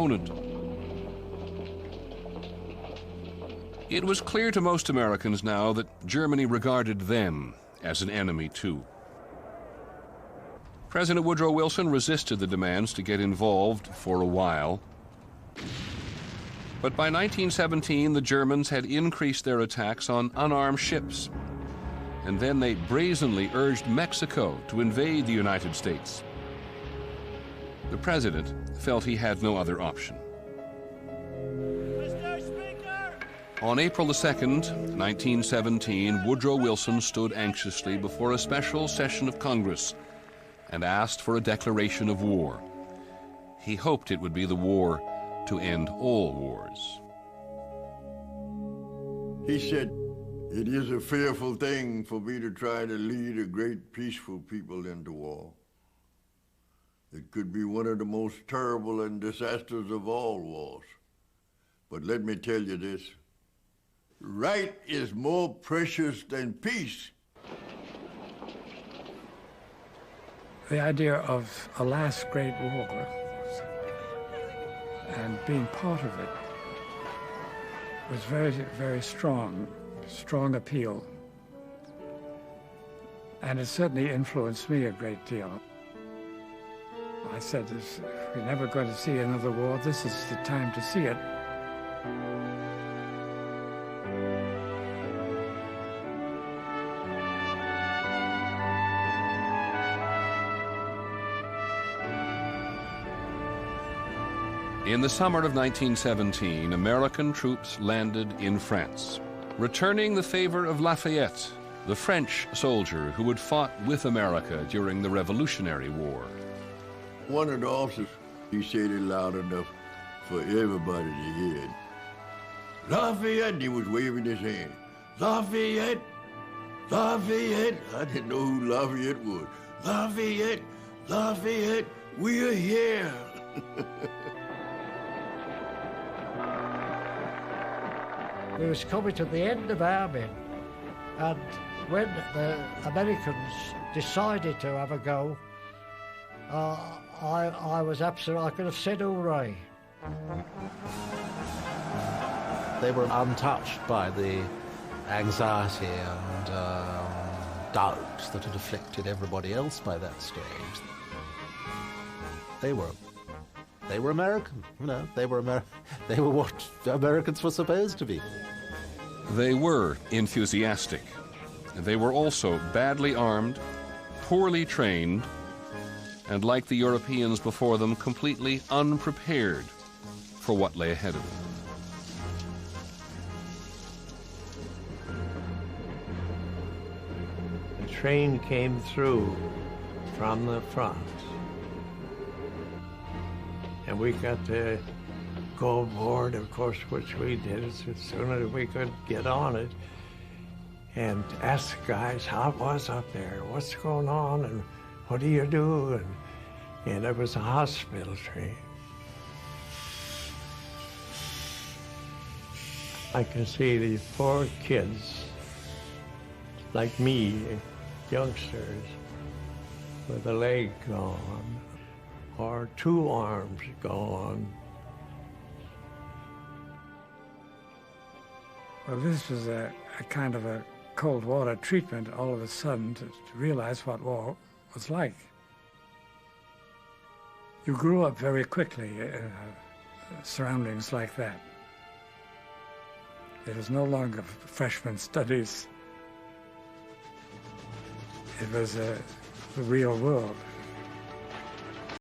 opponent. It was clear to most Americans now that Germany regarded them as an enemy too. President Woodrow Wilson resisted the demands to get involved for a while. But by 1917, the Germans had increased their attacks on unarmed ships. And then they brazenly urged Mexico to invade the United States. The president felt he had no other option. Mr. Speaker! On April the 2nd, 1917, Woodrow Wilson stood anxiously before a special session of Congress and asked for a declaration of war. He hoped it would be the war to end all wars. He said, "It is a fearful thing for me to try to lead a great peaceful people into war. It could be one of the most terrible and disastrous of all wars. But let me tell you this, right is more precious than peace." The idea of a last great war and being part of it was very, very strong appeal. And it certainly influenced me a great deal. I said, if we're never going to see another war, this is the time to see it. In the summer of 1917, American troops landed in France, returning the favor of Lafayette, the French soldier who had fought with America during the Revolutionary War. One of the officers, he said it loud enough for everybody to hear it. "Lafayette," he was waving his hand. "Lafayette, Lafayette." I didn't know who Lafayette was. "Lafayette, Lafayette, we're here." We was coming to the end of our men, and when the Americans decided to have a go, I was absolutely, I could have said hooray. They were untouched by the anxiety and doubt that had afflicted everybody else by that stage. They were American, you know. They were what Americans were supposed to be. They were enthusiastic. They were also badly armed, poorly trained, and like the Europeans before them, completely unprepared for what lay ahead of them. The train came through from the front, and we got to go aboard, of course, which we did as soon as we could get on it, and ask the guys how it was up there, what's going on, and what do you do? And it was a hospital train. I can see these poor kids, like me, youngsters, with a leg gone, or two arms gone. Well, this was a kind of a cold water treatment all of a sudden to realize what war was like. You grew up very quickly in surroundings like that. It was no longer freshman studies. It was the real world.